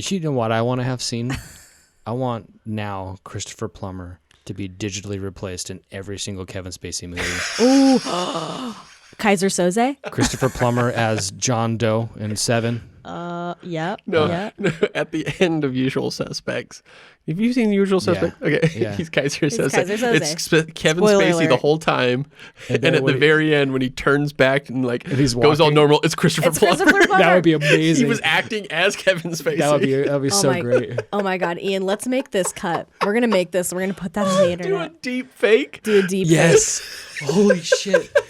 You know what I want to have seen? I want now Christopher Plummer to be digitally replaced in every single Kevin Spacey movie. Ooh. Kaiser Soze? Christopher Plummer as John Doe in Seven. Yep. No, Yep. no, at the end of Usual Suspects. Have you seen Usual Suspects? Yeah. Okay, Yeah. he's Kaiser Soze. Kaiser Soze. It's Kevin Spoiler Spacey alert. the whole time, and at the very end when he turns back and like he's goes all walking. normal, it's Christopher Plummer. Christopher Plummer. That would be amazing. He was acting as Kevin Spacey. That would be so great. Oh my God, Ian, let's make this cut. We're going to make this. We're going to put that on the Do a internet. deep fake. Do a deep Yes. Holy shit. fake.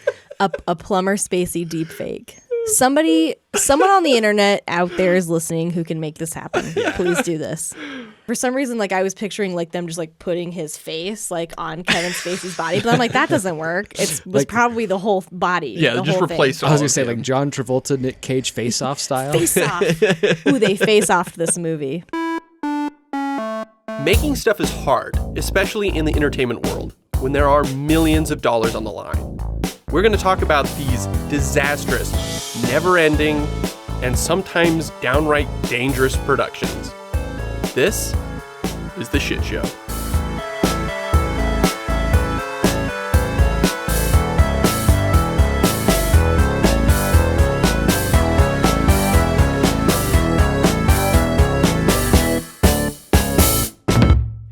A Plummer Spacey deep fake. Someone on the internet out there is listening who can make this happen. Please do this. For some reason, like I was picturing like them just like putting his face like on Kevin Spacey's body, but I'm like, that doesn't work. It was probably the whole body. Yeah, the just whole replace thing. I was going to say like John Travolta, Nick Cage face-off style. Face off. Ooh, they face off this movie. Making stuff is hard, especially in the entertainment world, when there are millions of dollars on the line. We're going to talk about these disastrous, never-ending, and sometimes downright dangerous productions. This is The Shit Show.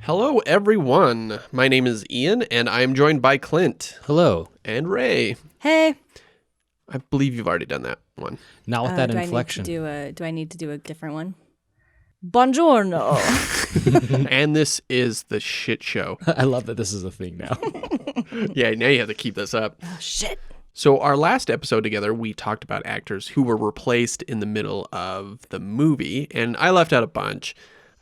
Hello, everyone. My name is Ian, and I am joined by Clint. Hello. And Ray. Hey. I believe you've already done that one. Not with that inflection. Do I need to do a different one? Buongiorno. And this is The Shit Show. I love that this is a thing now. Yeah, now you have to keep this up. Oh, shit. So our last episode together, we talked about actors who were replaced in the middle of the movie, and I left out a bunch.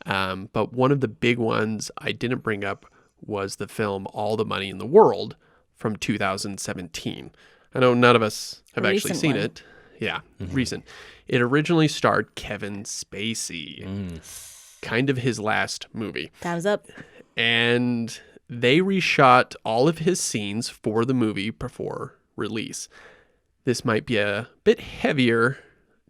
But one of the big ones I didn't bring up was the film All the Money in the World from 2017. I know none of us have actually seen it. Yeah, recent. It originally starred Kevin Spacey. Kind of his last movie. Time's up. And they reshot all of his scenes for the movie before release. This might be a bit heavier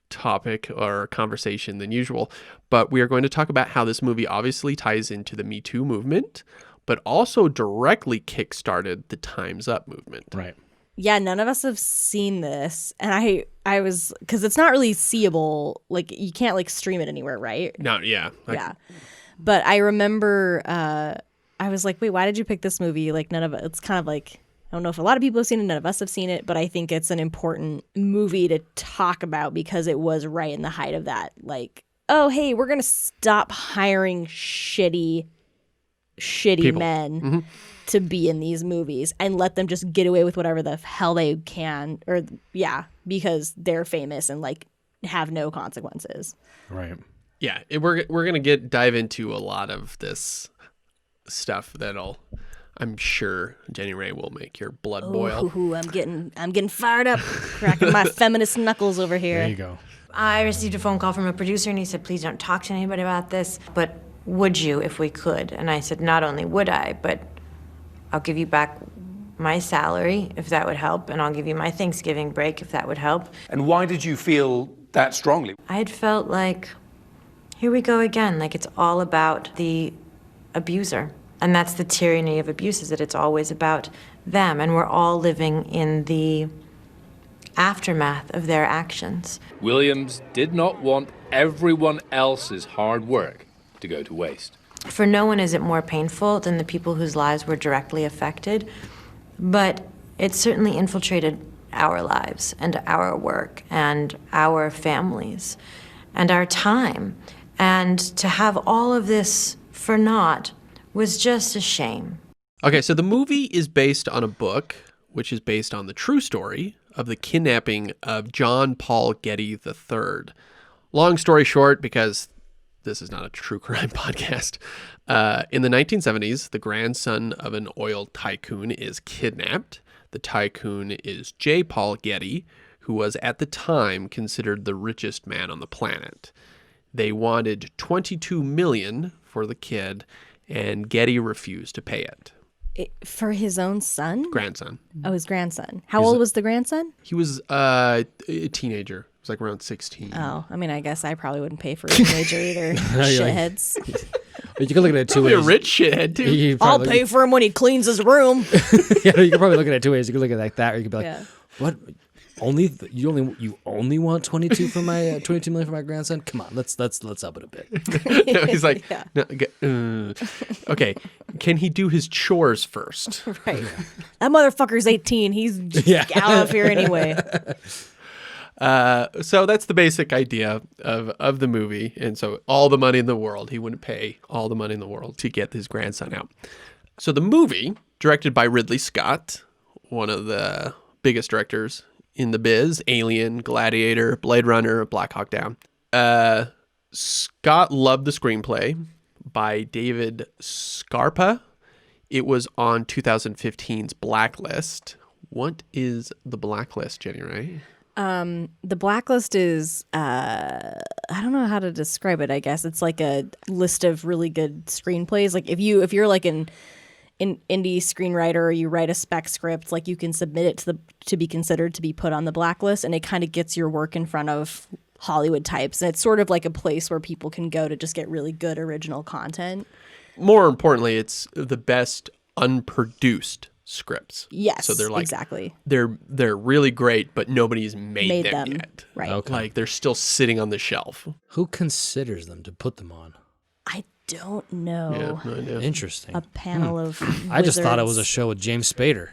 topic or conversation than usual, but we are going to talk about how this movie obviously ties into the Me Too movement, but also directly kickstarted the Time's Up movement. Right. Yeah, none of us have seen this, and I was, because it's not really seeable, like you can't like stream it anywhere, right? No, yeah. Yeah. But I remember I was like, wait, why did you pick this movie? Like none of it, it's kind of like, I don't know if a lot of people have seen it, none of us have seen it, but I think it's an important movie to talk about because it was right in the height of that. Like, oh, hey, we're going to stop hiring shitty people. Men to be in these movies and let them just get away with whatever the hell they can. Or, yeah, because they're famous and, like, have no consequences. Right. Yeah, we're going to dive into a lot of this stuff that'll, I'm sure Jenny Ray will make your blood boil. Ooh, I'm getting fired up, cracking my feminist knuckles over here. There you go. I received a phone call from a producer and he said, please don't talk to anybody about this, but would you if we could? And I said, not only would I, but I'll give you back my salary if that would help, and I'll give you my Thanksgiving break if that would help. And why did you feel that strongly? I had felt like, here we go again, like it's all about the abuser. And that's the tyranny of abuse, is that it's always about them, and we're all living in the aftermath of their actions. Williams did not want everyone else's hard work to go to waste. For no one is it more painful than the people whose lives were directly affected, but it certainly infiltrated our lives and our work and our families and our time. And to have all of this for naught was just a shame. Okay, so the movie is based on a book, which is based on the true story of the kidnapping of John Paul Getty III. Long story short, because this is not a true crime podcast, in the 1970s, the grandson of an oil tycoon is kidnapped. The tycoon is J. Paul Getty, who was at the time considered the richest man on the planet. They wanted $22 million for the kid, and Getty refused to pay it. For his own son? Grandson. Oh, his grandson. How old was the grandson? He was a teenager. He was like around 16. Oh, I mean, I guess I probably wouldn't pay for a teenager either. Shitheads. You can look at it two Probably a ways. rich shithead, too. You I'll probably pay for him when he cleans his room. yeah, you can probably look at it two ways. You can look at it like that, or you could be like, Yeah. "What? You only want 22 for my 22 million for my grandson? Come on, let's up it a bit." No, he's like, Yeah. no, okay, can he do his chores first? Right. That motherfucker's 18. He's out of here anyway. So that's the basic idea of the movie. And so all the money in the world, he wouldn't pay all the money in the world to get his grandson out. So the movie, directed by Ridley Scott, one of the biggest directors in the biz, Alien, Gladiator, Blade Runner, Black Hawk Down. Scott loved the screenplay by David Scarpa. It was on 2015's Blacklist. What is the Blacklist, Jenny Ray? The Blacklist is, I don't know how to describe it, I guess. It's like a list of really good screenplays. Like if you're like an indie screenwriter or you write a spec script, like you can submit it to be considered to be put on the Blacklist, and it kind of gets your work in front of Hollywood types. And it's sort of like a place where people can go to just get really good original content. More importantly, it's the best unproduced scripts. Yes, so they're like exactly. They're really great, but nobody's made them yet. Right. Okay. Like they're still sitting on the shelf. Who considers them to put them on? I don't know. Yeah, no idea. Interesting. A panel of I just thought it wizards. was a show with James Spader.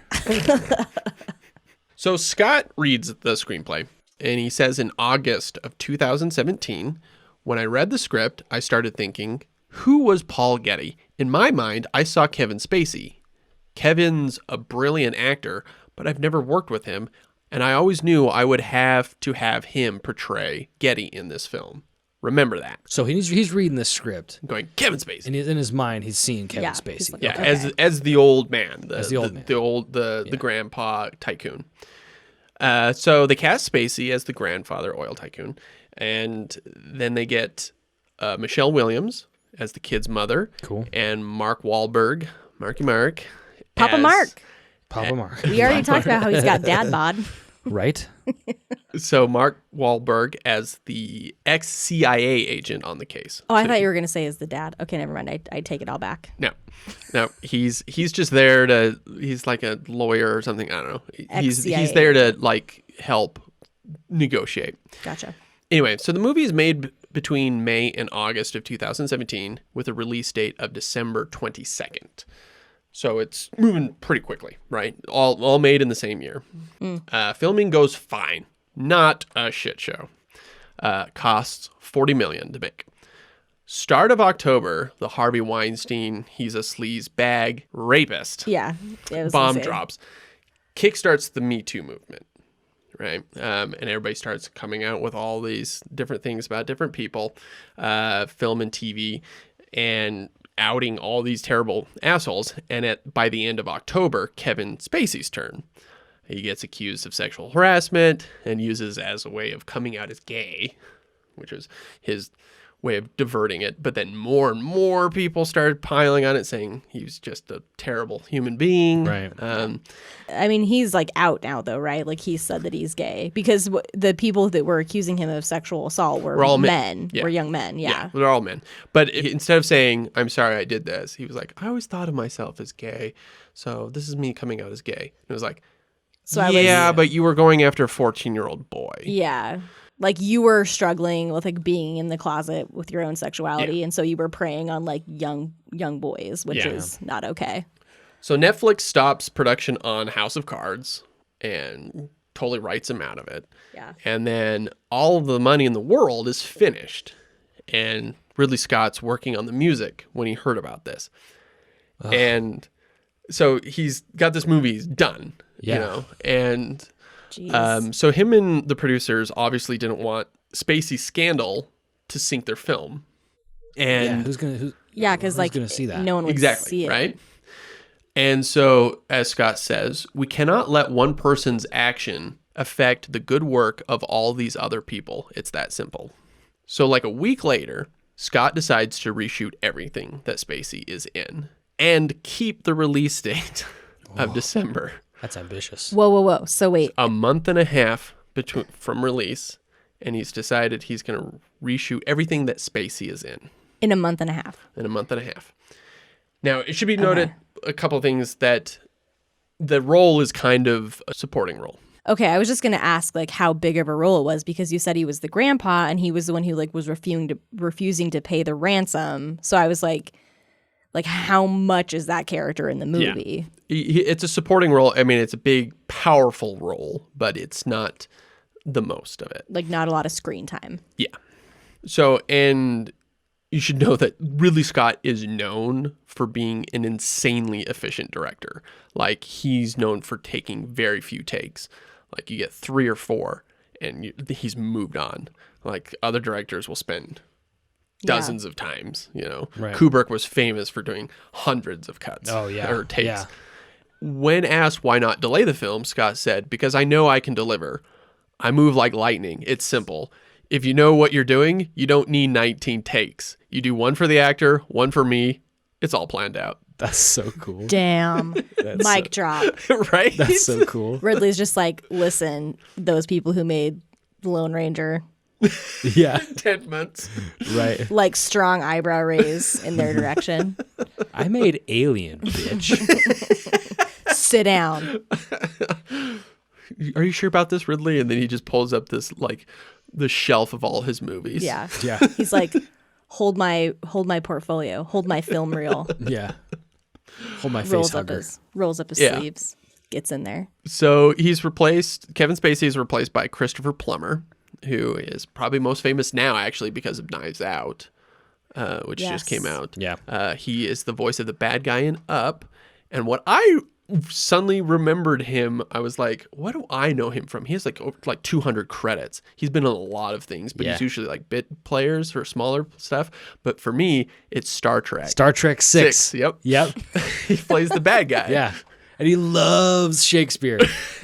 So Scott reads the screenplay, and he says in August of 2017, when I read the script, I started thinking, who was Paul Getty? In my mind, I saw Kevin Spacey. Kevin's a brilliant actor, but I've never worked with him, and I always knew I would have to have him portray Getty in this film. Remember that. So he's reading this script, Going, Kevin Spacey. and in his mind, he's seeing Kevin Yeah, Spacey. he's like, Yeah, Okay. as the old man, As the old man. the grandpa tycoon. So they cast Spacey as the grandfather oil tycoon, and then they get Michelle Williams as the kid's mother, Cool. and Mark Wahlberg, Marky Mark, Papa as- Mark. Papa Mark. We already talked about how he's got dad bod. Right? So Mark Wahlberg as the ex-CIA agent on the case. Oh, I So thought you were going to say is the dad. Okay, never mind. I take it all back. No, he's just there to. He's like a lawyer or something. I don't know. He's Ex-CIA there to like help negotiate. Gotcha. Anyway, so the movie is made between May and August of 2017 with a release date of December 22nd. So it's moving pretty quickly, right? All made in the same year. Filming goes fine. Not a shit show. Costs $40 million to make. Start of October, the Harvey Weinstein, he's a sleaze bag rapist. Yeah. It was Bomb insane. drops. Kickstarts the Me Too movement, right? And everybody starts coming out with all these different things about different people, film and TV, and outing all these terrible assholes. And by the end of October, Kevin Spacey's turn. He gets accused of sexual harassment and uses as a way of coming out as gay, which was his way of diverting it. But then more and more people started piling on it, saying he was just a terrible human being. Right. I mean, he's like out now, though, right? Like he said that he's gay because the people that were accusing him of sexual assault were all men, Yeah. were young men. Yeah. They're all men. But instead of saying, I'm sorry I did this, he was like, I always thought of myself as gay. So this is me coming out as gay. And it was like, So I was, yeah, but you were going after a 14-year-old boy. yeah. Like you were struggling with like being in the closet with your own sexuality, and so you were preying on like young boys, which Yeah. is not okay. So Netflix stops production on House of Cards and totally writes him out of it. Yeah. And then all of the money in the world is finished. And Ridley Scott's working on the music when he heard about this. And so he's got this movie he's done, Yeah. you know, and Jeez. so him and the producers obviously didn't want Spacey's scandal to sink their film. And Yeah, because who's like gonna see that? no one would exactly, see it. right? And so, as Scott says, we cannot let one person's action affect the good work of all these other people. It's that simple. So like a week later, Scott decides to reshoot everything that Spacey is in. and keep the release date of December. That's ambitious. Whoa. So wait. A month and a half from release, and he's decided he's going to reshoot everything that Spacey is in a month and a half. Now, it should be noted a couple of things, that the role is kind of a supporting role. Okay, I was just going to ask like how big of a role it was, because you said he was the grandpa and he was the one who like was refusing to pay the ransom. So I was like how much is that character in the movie? Yeah. It's a supporting role. I mean, it's a big, powerful role, but it's not the most of it. Like not a lot of screen time. Yeah. So, and you should know that Ridley Scott is known for being an insanely efficient director. Like, he's known for taking very few takes. Like, you get 3 or 4, and he's moved on. Like, other directors will spend dozens of times, you know. Right. Kubrick was famous for doing hundreds of cuts. Oh, yeah. Or takes. Yeah. When asked why not delay the film, Scott said, "Because I know I can deliver. I move like lightning. It's simple. If you know what you're doing, you don't need 19 takes. You do one for the actor, one for me. It's all planned out." That's so cool. Damn. Mic drop. Right? That's so cool. Ridley's just like, listen, those people who made The Lone Ranger, Yeah. 10 months. Right. like strong eyebrow raise in their direction. I made Alien, bitch. Sit down. Are you sure about this, Ridley? And then he just pulls up this, like, the shelf of all his movies. Yeah. Yeah. He's like, hold my portfolio, hold my film reel. Yeah. Hold my face rolls hugger. up his Yeah. sleeves, gets in there. So Kevin Spacey is replaced by Christopher Plummer, who is probably most famous now, actually, because of Knives Out, which just came out. Yeah. He is the voice of the bad guy in Up. And what I suddenly remembered him, I was like, what do I know him from? He has like 200 credits. He's been in a lot of things, but he's usually like bit players or smaller stuff. But for me, it's Star Trek. Star Trek 6. Yep. Yep. He plays the bad guy. Yeah. And he loves Shakespeare.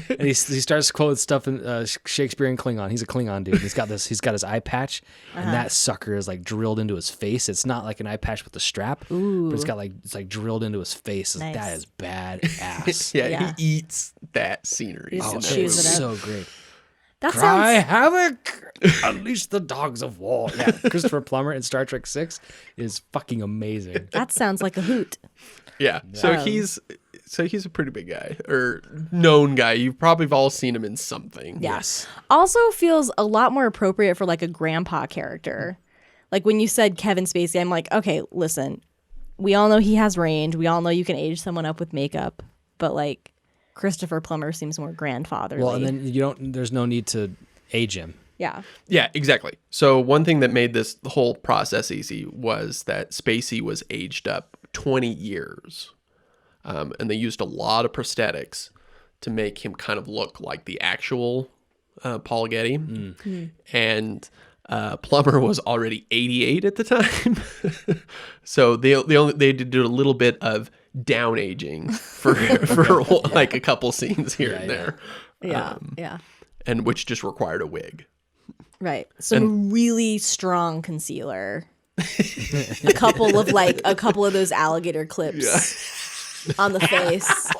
And he starts quoting stuff in Shakespeare and Klingon. He's a Klingon dude. He's got his eye patch, and that sucker is like drilled into his face. It's not like an eye patch with a strap, but it's like drilled into his face. Nice. That is badass. Yeah, he eats that scenery. He's in Oh, that chews movie. it up. so great. That Cry sounds havoc! Unleash the dogs of war. Yeah, Christopher Plummer in Star Trek 6 is fucking amazing. that sounds like a hoot. Yeah. So he's a pretty big guy, or known guy. You've probably all seen him in something. Yes. Also feels a lot more appropriate for like a grandpa character. Like when you said Kevin Spacey, I'm like, okay, listen, we all know he has range. We all know you can age someone up with makeup, but like Christopher Plummer seems more grandfatherly. Well, and then there's no need to age him. yeah. Yeah, exactly. So one thing that made this whole process easy was that Spacey was aged up 20 years. And they used a lot of prosthetics to make him kind of look like the actual Paul Getty. And Plummer was already 88 at the time. So they did a little bit of down aging for like a couple scenes here and there. Yeah. And which just required a wig. Right. Some really strong concealer. a couple of those alligator clips on the face.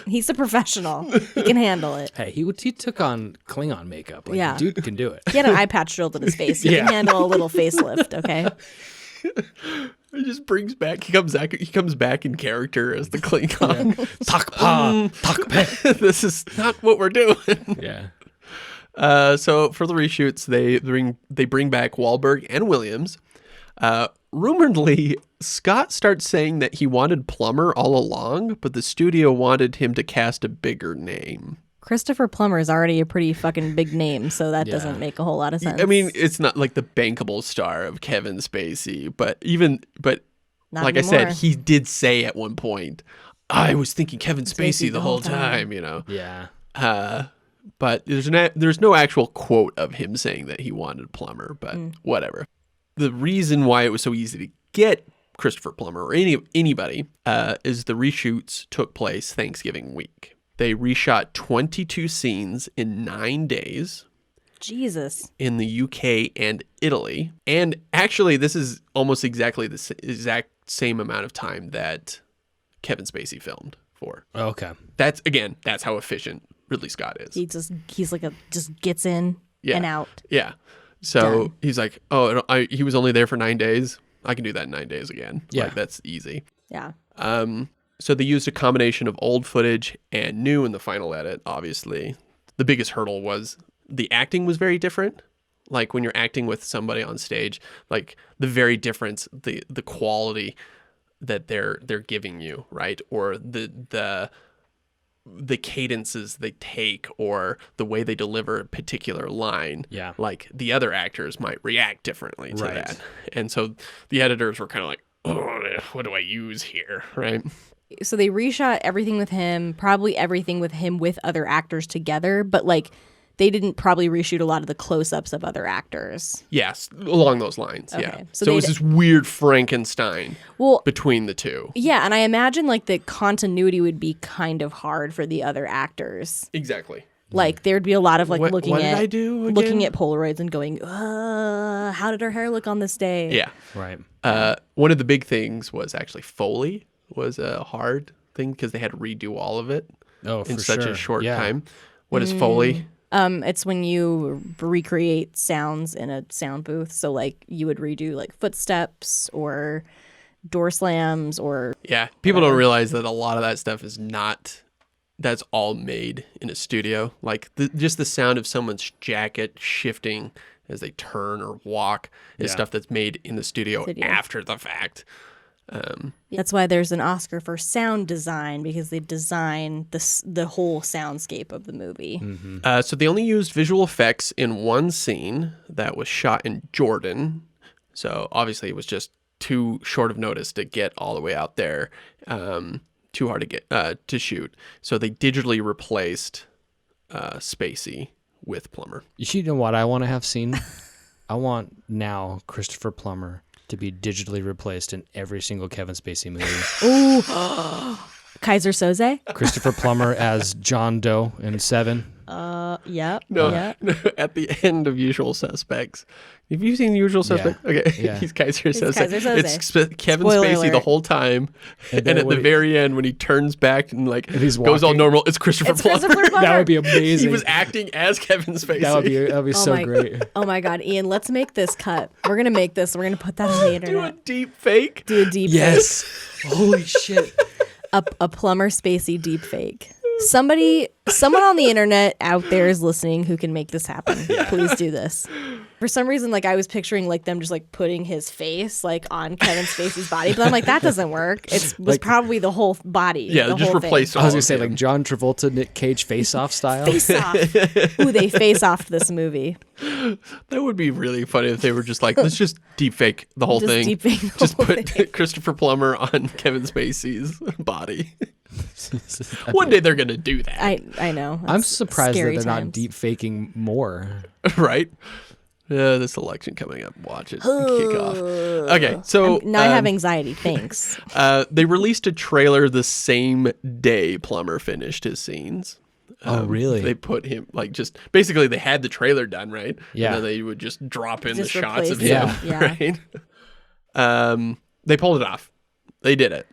He's a professional. He can handle it. Hey, he took on Klingon makeup. Like, Yeah. dude can do it. He had an eye patch drilled in his face. He can handle a little facelift, okay? He just brings back. He comes back in character as the Klingon. Takpa. This is not what we're doing. Yeah. So for the reshoots, they bring back Wahlberg and Williams. Rumoredly, Scott starts saying that he wanted Plummer all along, but the studio wanted him to cast a bigger name. Christopher Plummer is already a pretty fucking big name, so that doesn't make a whole lot of sense. I mean, it's not like the bankable star of Kevin Spacey, but Not like anymore. I said, he did say at one point, "I was thinking Kevin Spacey the whole time," you know. Yeah. But there's no actual quote of him saying that he wanted Plummer, but whatever. The reason why it was so easy to get Christopher Plummer or anybody is the reshoots took place Thanksgiving week. They reshot 22 scenes in 9 days. Jesus. in the UK and Italy. And actually, this is almost exactly the exact same amount of time that Kevin Spacey filmed for. Okay. That's how efficient Ridley Scott is. He's like just gets in and out. Yeah. So Done. he's like, he was only there for 9 days. I can do that in 9 days again. Yeah. Like, that's easy. Yeah. So they used a combination of old footage and new in the final edit, obviously. The biggest hurdle was the acting was very different. Like when you're acting with somebody on stage, like the very difference, the quality that they're giving you, right? Or the cadences they take or the way they deliver a particular line. Yeah. Like the other actors might react differently to Right. that. And so the editors were kind of like, oh, what do I use here, right? So they reshot everything with him, probably everything with him with other actors together, but like they didn't probably reshoot a lot of the close-ups of other actors. Yes, along those lines, yeah. Okay. So it was this weird Frankenstein between the two. Yeah, and I imagine like the continuity would be kind of hard for the other actors. Exactly. Like there would be a lot of like What looking did at I do again? looking at Polaroids and going, how did her hair look on this day? Yeah. Right. One of the big things was actually Foley was a hard thing because they had to redo all of it in such a short time. What is Foley? It's when you recreate sounds in a sound booth. So like you would redo like footsteps or door slams or Yeah. People don't realize that a lot of that stuff is that's all made in a studio. Like just the sound of someone's jacket shifting as they turn or walk is stuff that's made in the studio after the fact. That's why there's an Oscar for sound design, because they design the whole soundscape of the movie. Mm-hmm. So they only used visual effects in one scene that was shot in Jordan. So obviously it was just too short of notice to get all the way out there. Too hard to get to shoot. So they digitally replaced Spacey with Plummer. You know what I want to have seen? I want now Christopher Plummer to be digitally replaced in every single Kevin Spacey movie. Ooh. Kaiser Soze? Christopher Plummer as John Doe in Seven. Yep. No, Yep. at the end of Usual Suspects. Have you seen Usual Suspects? Okay, Yeah. he's Kaiser Soze. Kaiser Soze. It's Kevin Spoiler Spacey alert. the whole time, and then at the very end when he turns back and like he's goes all walking. normal, it's Christopher Plummer. Christopher Plummer. That would be amazing. He was acting as Kevin Spacey. that would be so great. Oh my God, Ian, let's make this cut. We're going to make this. We're going to put that on the Do a internet. deep fake. Do a deep Yes. Holy shit. fake. A Plummer Spacey deep fake. Someone on the internet out there is listening who can make this happen. Please do this. For some reason, like I was picturing like them just like putting his face like on Kevin Spacey's body, but I'm like, that doesn't work. It was probably the whole body. Yeah, the just whole thing. replace. I was all gonna of say him. like John Travolta, Nick Cage face-off style. Face off. Ooh, they face off this movie. That would be really funny if they were just like, let's just deep fake the whole Just thing. deep fake the Just whole put thing. Christopher Plummer on Kevin Spacey's body. One day they're gonna do that, I know. I'm It's surprised that scary they're not times. deep faking more. right? This election coming up. Watch it kick off. Okay, so Now I have anxiety. Thanks. they released a trailer the same day Plummer finished his scenes. Oh, really? They put him like just basically they had the trailer done, right? Yeah. And then they would just drop in Just the shots of replace him, it. Yeah. right? They pulled it off. They did it.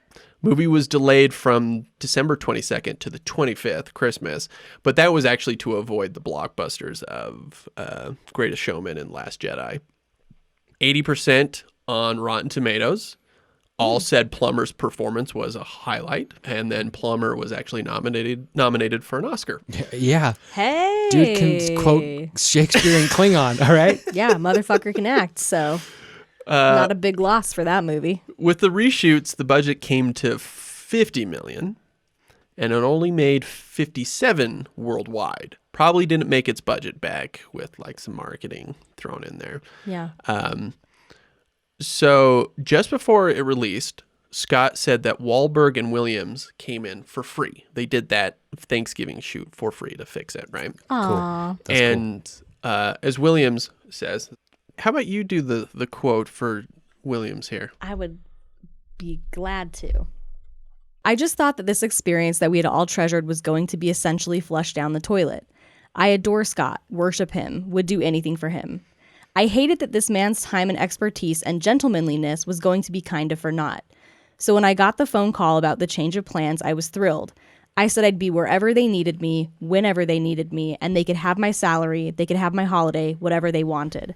Movie was delayed from December 22nd to the 25th, Christmas, but that was actually to avoid the blockbusters of Greatest Showman and Last Jedi. 80% on Rotten Tomatoes. All said Plummer's performance was a highlight, and then Plummer was actually nominated for an Oscar. Yeah. Hey. Dude can quote Shakespeare and Klingon, all right? Yeah, motherfucker can act. So not a big loss for that movie. With the reshoots, the budget came to $50 million, and it only made $57 worldwide. Probably didn't make its budget back with like some marketing thrown in there. Yeah. So just before it released, Scott said that Wahlberg and Williams came in for free. They did that Thanksgiving shoot for free to fix it, right? Aw. That's As Williams says, how about you do the quote for Williams here? I would be glad to. I just thought that this experience that we had all treasured was going to be essentially flushed down the toilet. I adore Scott, worship him, would do anything for him. I hated that this man's time and expertise and gentlemanliness was going to be kind of for naught. So when I got the phone call about the change of plans, I was thrilled. I said I'd be wherever they needed me, whenever they needed me, and they could have my salary, they could have my holiday, whatever they wanted.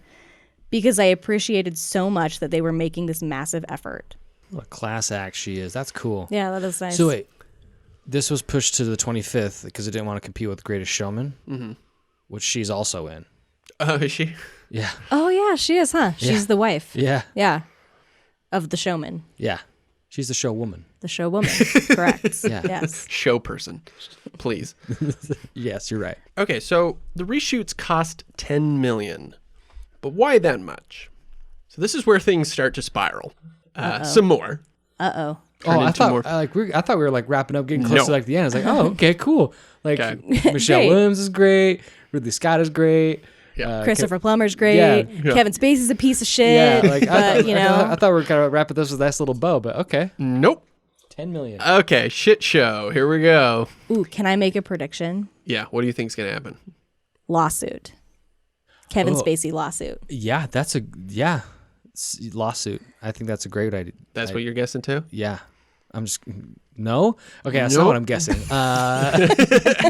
Because I appreciated so much that they were making this massive effort. What a class act she is. That's cool. Yeah, that is nice. So wait, this was pushed to the 25th because it didn't want to compete with Greatest Showman, which she's also in. Oh, is she? Yeah. Oh, yeah, she is, huh? Yeah. She's the wife. Yeah. Yeah. Of the showman. Yeah. She's the show woman. The show woman. Correct. Yeah. Yes. Show person, please. Yes, you're right. Okay, so the reshoots cost $10 million. But why that much? So this is where things start to spiral. Some more. Uh-oh. Turn I into thought more- I thought we were like wrapping up, getting close No. to like the end. I was like, oh, okay, cool. Like Okay. Michelle Great. Williams is great. Ridley Scott is great. Yeah. Christopher Plummer's great. Yeah. Kevin Spacey's a piece of shit. Yeah, like I but, you know. thought we were kind of wrapping this with a nice little bow, but okay. Nope. 10 million. Okay, shit show. Here we go. Ooh, can I make a prediction? Yeah, what do you think's going to happen? Lawsuit. Kevin Oh. Spacey lawsuit. Yeah, that's a lawsuit. I think that's a great idea. That's what you're guessing too? Yeah. I'm just no. Okay, that's not Nope. what I'm guessing.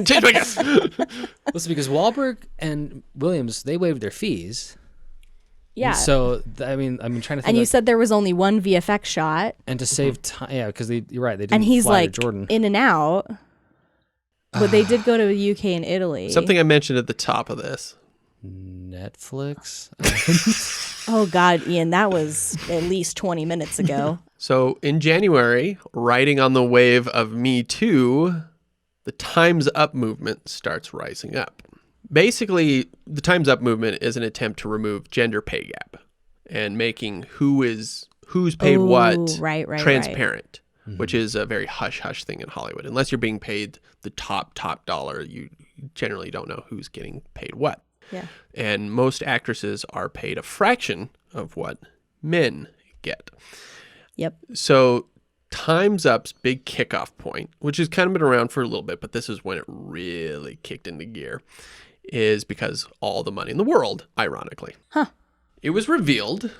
Change my guess. Listen, because Wahlberg and Williams, they waived their fees. Yeah. So I mean, trying to think. And you like- said there was only one VFX shot, and to save time, yeah, because you're right. They didn't and he's fly like to Jordan. in and out. But they did go to the UK and Italy. Something I mentioned at the top of this. Netflix. Oh God, Ian, that was at least 20 minutes ago. So in January, riding on the wave of Me Too, the Time's Up movement starts rising up. Basically, the Time's Up movement is an attempt to remove gender pay gap and making who's paid Oh, what right. transparent, which is a very hush-hush thing in Hollywood. Unless you're being paid the top dollar, you generally don't know who's getting paid what. Yeah. And most actresses are paid a fraction of what men get. Yep. So Time's Up's big kickoff point, which has kind of been around for a little bit, but this is when it really kicked into gear, is because all the money in the world, ironically. Huh. It was revealed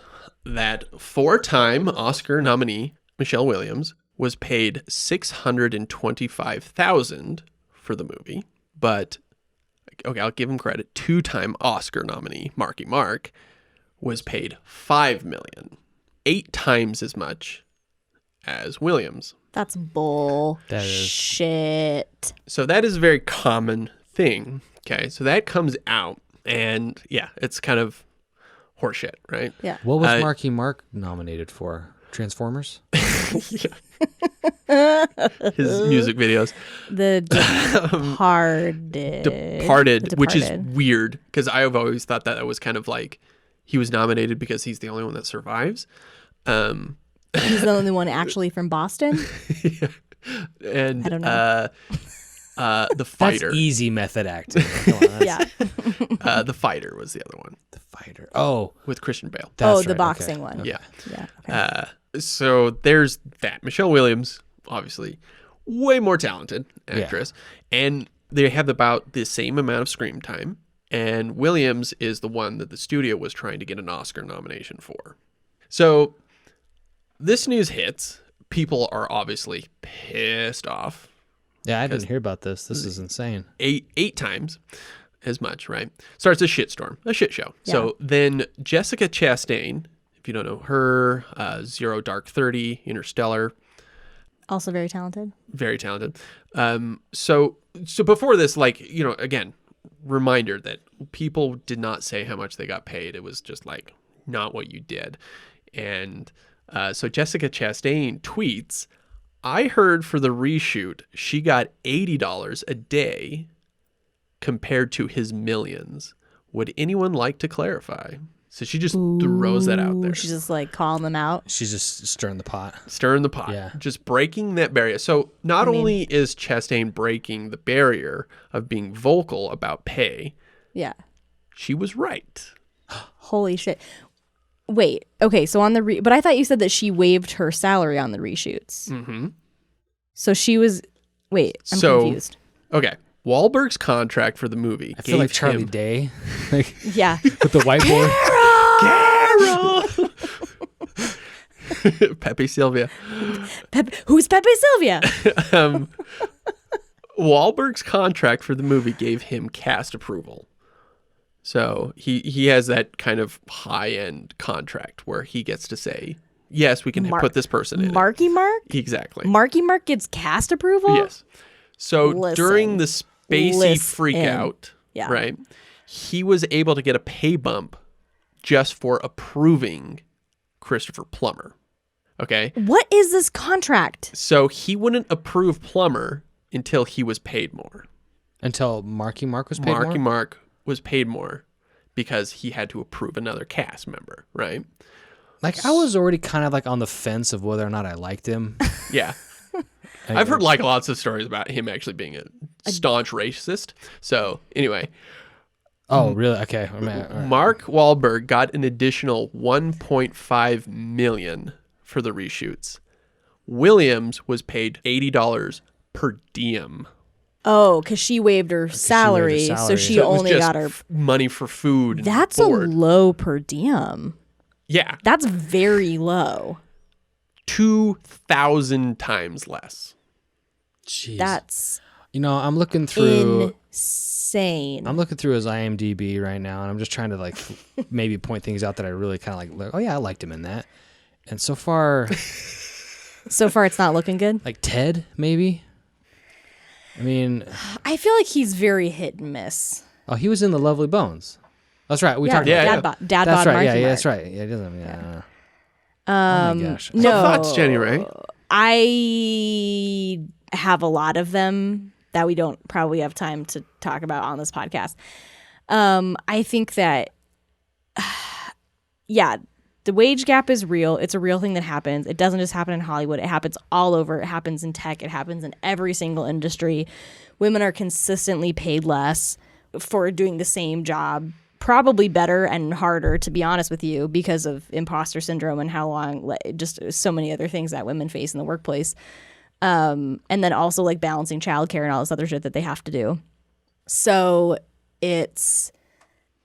that 4-time Oscar nominee Michelle Williams was paid $625,000 for the movie, but okay, I'll give him credit. 2-time Oscar nominee Marky Mark was paid $5 million, 8 times as much as Williams. That's bull. That is. Shit. So that is a very common thing. Okay, so that comes out, and yeah, it's kind of horseshit, right? Yeah. What was Marky Mark nominated for? Transformers. His music videos. The Departed. Departed, which is Departed. weird because I've always thought that was kind of like he was nominated because he's the only one that survives. He's the only one actually from Boston. And I don't know. The Fighter. That's easy method acting. Come on, that's- Yeah. The Fighter was the other one The Fighter. Oh, with Christian Bale. that's Oh, the right, boxing okay. one. Okay. Yeah. Yeah. Okay. So there's that. Michelle Williams, obviously, way more talented actress. And they have about the same amount of screen time. And Williams is the one that the studio was trying to get an Oscar nomination for. So this news hits. People are obviously pissed off. Yeah, I didn't hear about this. This is insane. Eight times as much, right? Starts a shitstorm, a shit show. Yeah. So then Jessica Chastain, if you don't know her, Zero Dark 30, Interstellar, Also very talented. very talented. So before this, like, you know, again, reminder that people did not say how much they got paid. It was just like not what you did. And so Jessica Chastain tweets, I heard for the reshoot, she got $80 a day compared to his millions. Would anyone like to clarify? So she just throws that out there. She's just like calling them out. She's just stirring the pot. Stirring the pot. Yeah. Just breaking that barrier. So not only is Chastain breaking the barrier of being vocal about pay, Yeah. she was right. Holy shit. Wait. Okay. So on the but I thought you said that she waived her salary on the reshoots. Mm-hmm. So she was. Wait. I'm So- confused. Okay. Wahlberg's contract for the movie I feel like gave Charlie him Day, like Yeah. with the whiteboard. Pepe Sylvia. Who's Pepe Sylvia? Wahlberg's contract for the movie gave him cast approval. So he has that kind of high-end contract where he gets to say, yes, we can put this person in. Marky Mark? Exactly. Marky Mark gets cast approval? Yes. So Listen. during the Spacey Listen. freak out, Yeah. right, he was able to get a pay bump just for approving Christopher Plummer. Okay? What is this contract? So he wouldn't approve Plummer until he was paid more. Until Marky Mark was paid Marky more? Mark was paid more because he had to approve another cast member, right? Like, I was already kind of like on the fence of whether or not I liked him. Yeah. I've heard like lots of stories about him actually being a staunch racist. So anyway, Oh, really? Okay. I mean, all right. Mark Wahlberg got an additional $1.5 million for the reshoots. Williams was paid $80 per diem. Oh, because she waived her salary, so salary. she So it was only just got her. money for food. And That's board. a low per diem. Yeah, That's very low. 2,000 times less. Jeez. That's You know, I'm looking through. insane. I'm looking through his IMDb right now, and I'm just trying to like maybe point things out that I really kind of like. Oh yeah, I liked him in that. And so far, So far, it's not looking good. like Ted, maybe. I mean, I feel like he's very hit and miss. oh, he was in The Lovely Bones. That's right. We Yeah, talked Yeah, about yeah. dad bod, dad That's bod right. Marky Yeah, Mark. that's right. Yeah, it doesn't. Yeah. Oh my gosh. No, Thoughts, Jenny Ray? I have a lot of them that we don't probably have time to talk about on this podcast. I think that, yeah, the wage gap is real. It's a real thing that happens. It doesn't just happen in Hollywood. It happens all over. It happens in tech. It happens in every single industry. Women are consistently paid less for doing the same job, probably better and harder, to be honest with you, because of imposter syndrome and how long, just so many other things that women face in the workplace. And then also like balancing childcare and all this other shit that they have to do. So it's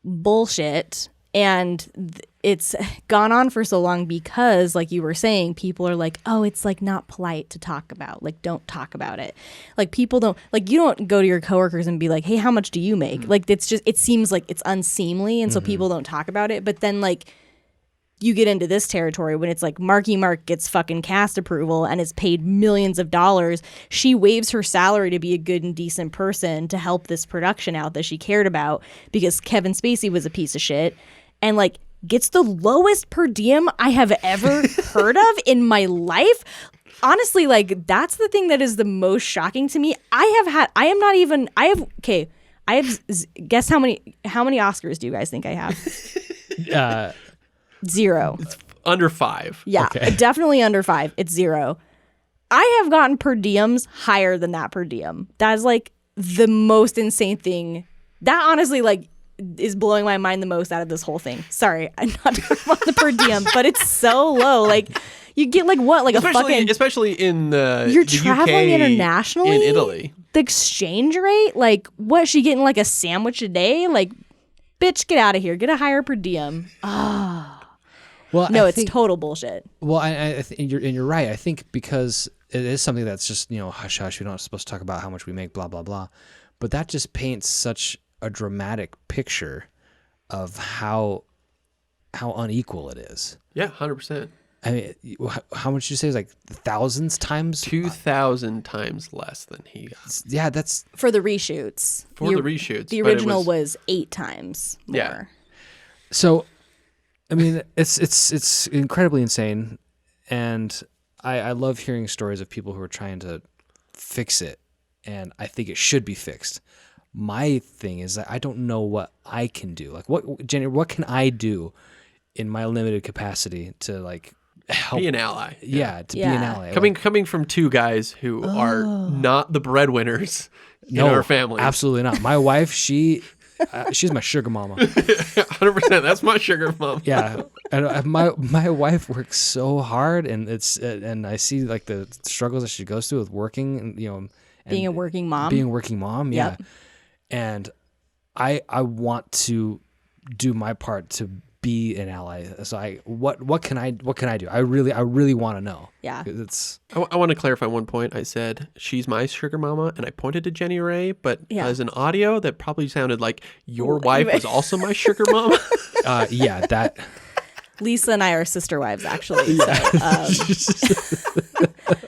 bullshit. And it's gone on for so long because, like you were saying, people are like, oh, it's like not polite to talk about. Like, don't talk about it. Like, people don't, like, you don't go to your coworkers and be like, hey, how much do you make? Like, it's just, it seems like it's unseemly. And so people don't talk about it. But then, like, you get into this territory when it's like Marky Mark gets fucking cast approval and is paid millions of dollars. She waives her salary to be a good and decent person to help this production out that she cared about because Kevin Spacey was a piece of shit. And like gets the lowest per diem I have ever heard of in my life. Honestly, like that's the thing that is the most shocking to me. Guess how many Oscars do you guys think I have? 0. Under 5. Yeah, Okay. definitely under 5. It's 0. I have gotten per diems higher than that per diem. That is like the most insane thing. That honestly like is blowing my mind the most out of this whole thing. Sorry, I'm not talking about the per diem, but it's so low. Like you get like what? Like Especially in you're the traveling UK, internationally? in Italy. The exchange rate? Like what? She getting like a sandwich a day? Like bitch, get out of here. Get a higher per diem. Well, No, I it's think, total bullshit. Well, I think you're right. I think because it is something that's just hush hush. We're not supposed to talk about how much we make. Blah blah blah. But that just paints such a dramatic picture of how unequal it is. Yeah, 100%. I mean, how much did you say? Is like thousands times? 2,000 times less than he got Yeah, that's For the reshoots. for the reshoots. The but it original was 8 times more. Yeah. so. I mean, it's incredibly insane, and I love hearing stories of people who are trying to fix it, and I think it should be fixed. My thing is that I don't know what I can do. Like, what can I do in my limited capacity to like help be an ally. Yeah, to be an Yeah. ally. Coming from two guys who are not the breadwinners in our family. Absolutely not. My wife, she's my sugar mama. 100%. That's my sugar mom. Yeah, and my wife works so hard, and and I see like the struggles that she goes through with working, and Being a working mom. Being a working mom, yeah. Yep. And I want to do my part to be an ally. So what can I do? I really want to know. Yeah. It's I want to clarify one point. I said she's my sugar mama, and I pointed to Jenny Ray, but as an audio, that probably sounded like your wife was also my sugar mama. yeah, that. Lisa and I are sister wives, actually. So,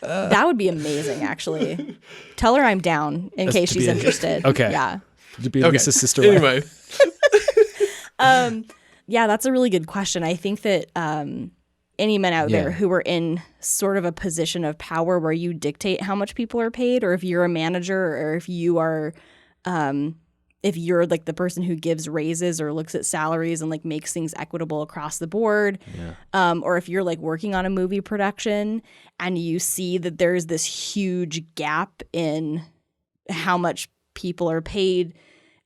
that would be amazing, actually. Tell her I'm down in case she's interested. Okay. Yeah. To be Lisa's sister. Anyway. Yeah, that's a really good question. I think that any men out there who are in sort of a position of power where you dictate how much people are paid, or if you're a manager, or if you are, if you're like the person who gives raises or looks at salaries and like makes things equitable across the board, or if you're like working on a movie production and you see that there's this huge gap in how much people are paid,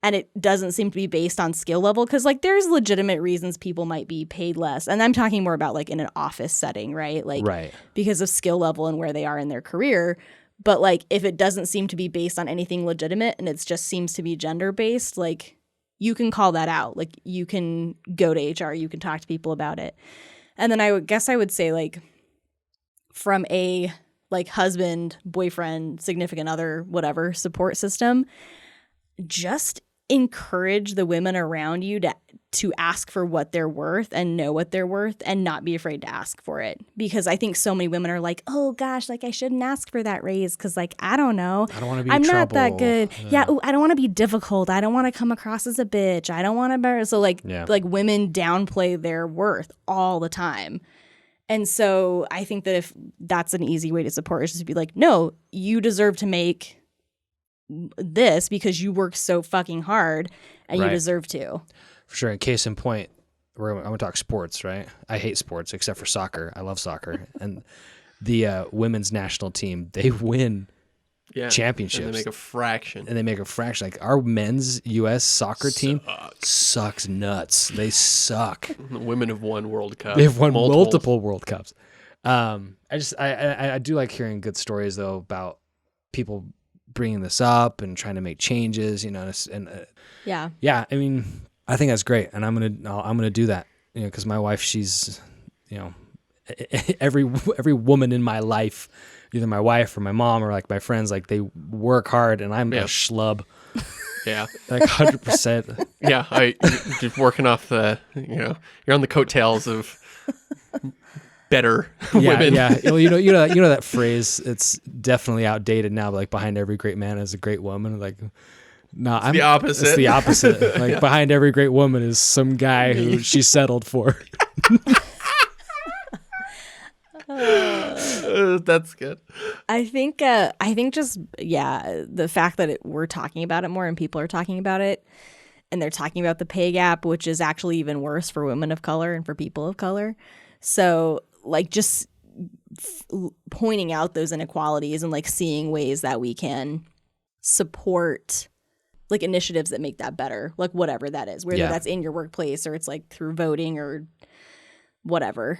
and it doesn't seem to be based on skill level, because like there's legitimate reasons people might be paid less. And I'm talking more about like in an office setting, right? Like because of skill level and where they are in their career. But like if it doesn't seem to be based on anything legitimate and it just seems to be gender based, like you can call that out. Like you can go to HR, you can talk to people about it. And then I guess I would say like from a like husband, boyfriend, significant other, whatever support system, just encourage the women around you to ask for what they're worth and know what they're worth and not be afraid to ask for it. Because I think so many women are like, oh gosh, like I shouldn't ask for that raise because like, I don't know. I don't want to be I'm trouble. not that good. Yeah. Ooh, I don't want to be difficult. I don't want to come across as a bitch. I don't want to. So like women downplay their worth all the time. And so I think that if that's an easy way to support is just to be like, no, you deserve to make this because you work so fucking hard and you deserve to. For sure. In case in point, I'm going to talk sports, right? I hate sports except for soccer. I love soccer. And the women's national team, they win championships. And they make a fraction. Like our men's U.S. soccer team sucks nuts. They suck. The women have won World Cups. They've won multiple World Cups. I do like hearing good stories though about people bringing this up and trying to make changes, you know, and I mean, I think that's great, and I'm gonna do that, you know, because my wife, she's, you know, every woman in my life, either my wife or my mom or like my friends, like they work hard, and I'm a schlub. Yeah, like 100%. Yeah, you're just working off the, you know, you're on the coattails of better women. Yeah. Well, you know that phrase. It's definitely outdated now. But like behind every great man is a great woman. Like, no, the opposite. It's the opposite. Like behind every great woman is some guy who she settled for. That's good. I think just the fact that we're talking about it more and people are talking about it, and they're talking about the pay gap, which is actually even worse for women of color and for people of color. So like just pointing out those inequalities and like seeing ways that we can support like initiatives that make that better, like whatever that is, whether that's in your workplace or it's like through voting or whatever.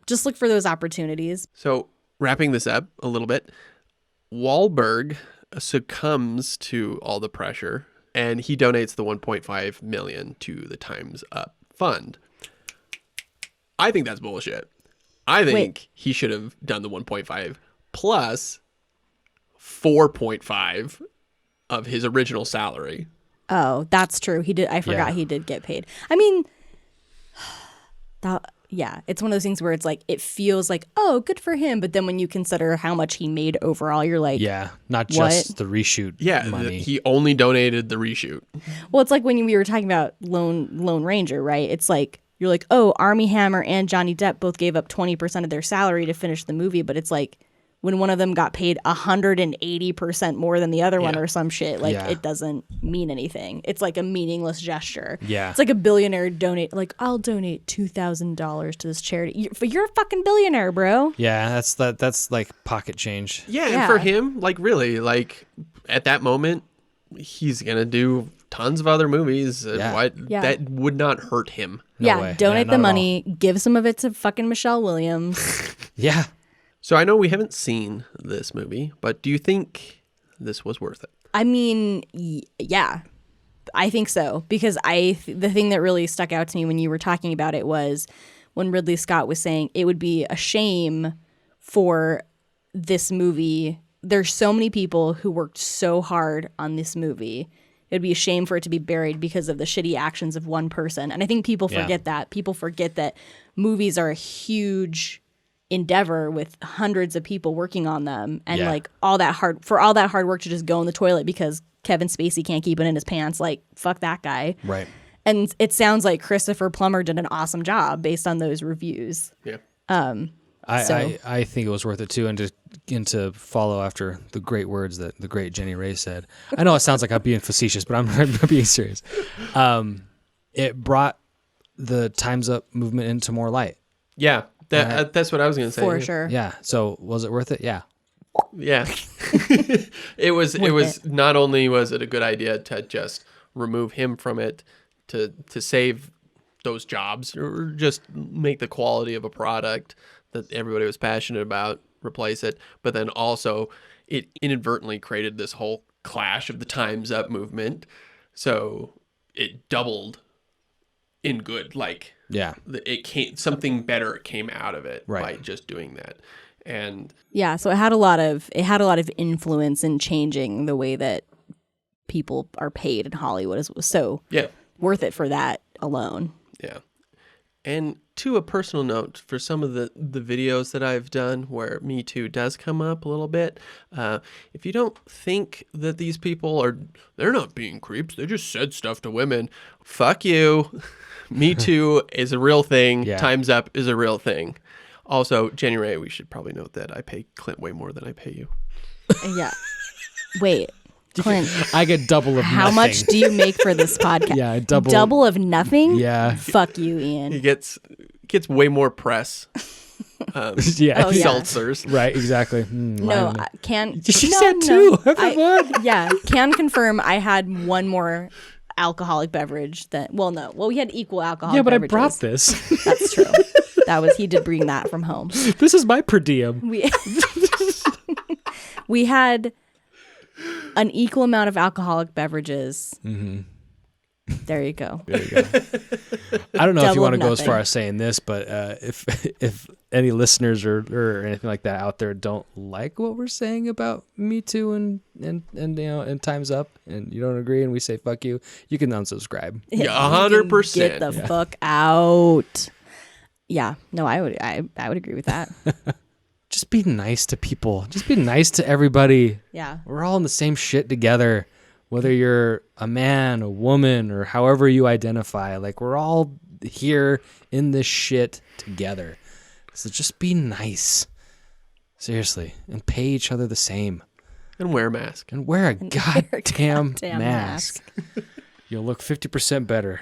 Just look for those opportunities. So wrapping this up a little bit, Wahlberg succumbs to all the pressure and he donates the $1.5 million to the Time's Up fund. I think that's bullshit. I think he should have done the 1.5 plus 4.5 of his original salary. Oh, that's true. He did. I forgot he did get paid. I mean, it's one of those things where it's like, it feels like, oh, good for him. But then when you consider how much he made overall, you're like, not just the reshoot money. He only donated the reshoot. Well, it's like when we were talking about Lone Ranger, right? It's like, you're like, oh, Armie Hammer and Johnny Depp both gave up 20% of their salary to finish the movie. But it's like when one of them got paid 180% more than the other one or some shit, like it doesn't mean anything. It's like a meaningless gesture. Yeah. It's like a billionaire donate, like, I'll donate $2,000 to this charity. You're a fucking billionaire, bro. Yeah, that's like pocket change. Yeah, and for him, like really, like at that moment, he's going to do tons of other movies. That would not hurt him. No way. Donate the money. Give some of it to fucking Michelle Williams. Yeah. So I know we haven't seen this movie, but do you think this was worth it. I mean, yeah, I think so. Because the thing that really stuck out to me when you were talking about it was when Ridley Scott was saying it would be a shame for this movie. There's so many people who worked so hard on this movie. It'd be a shame for it to be buried because of the shitty actions of one person. And I think people forget that. People forget that movies are a huge endeavor with hundreds of people working on them. And like all that hard work to just go in the toilet because Kevin Spacey can't keep it in his pants. Like, fuck that guy. Right. And it sounds like Christopher Plummer did an awesome job based on those reviews. Yeah. I think it was worth it too, and to follow after the great words that the great Jenny Ray said. I know it sounds like I'm being facetious, but I'm being serious. It brought the Time's Up movement into more light. Yeah, that's what I was going to say. For sure. Yeah. So was it worth it? Yeah. Yeah. It was not only was it a good idea to just remove him from it to save those jobs or just make the quality of a product that everybody was passionate about replace it, but then also it inadvertently created this whole clash of the Time's Up movement, so it doubled in good. Like, Yeah. something better came out of it Right. by just doing that. And Yeah, so it had a lot of influence in changing the way that people are paid in Hollywood. It was so worth it for that alone. yeah. And to a personal note, for some of the videos that I've done where Me Too does come up a little bit, if you don't think that these people they're not being creeps, they just said stuff to women, fuck you. Me Too is a real thing. Yeah. Time's Up is a real thing. Also, Jenny Ray, we should probably note that I pay Clint way more than I pay you. Yeah. Wait, Clint, I get double of how nothing. much do you make for this podcast? Yeah, double. Double of nothing? Yeah. Fuck you, Ian. He gets way more press. Yeah. Oh, yeah. Seltzers. Right. Exactly. No, She no, said no. two. Everyone. Yeah, can confirm I had one more alcoholic beverage well, we had equal alcoholic Yeah, but beverages. I brought this. That's true. He did bring that from home. This is my per diem. We had an equal amount of alcoholic beverages. Mm-hmm. There you go. There you go. I don't know if Double you want to of go as far nothing. as saying this, but if any listeners or anything like that out there don't like what we're saying about Me Too and and Time's Up, and you don't agree, and we say fuck you, you can unsubscribe. Yeah, You can 100%. Get the fuck out. Yeah, no, I would agree with that. Just be nice to people. Just be nice to everybody. Yeah. We're all in the same shit together. Whether you're a man, a woman, or however you identify, like we're all here in this shit together. So just be nice. Seriously. And pay each other the same. And wear a mask. And wear a goddamn goddamn mask. You'll look 50% better.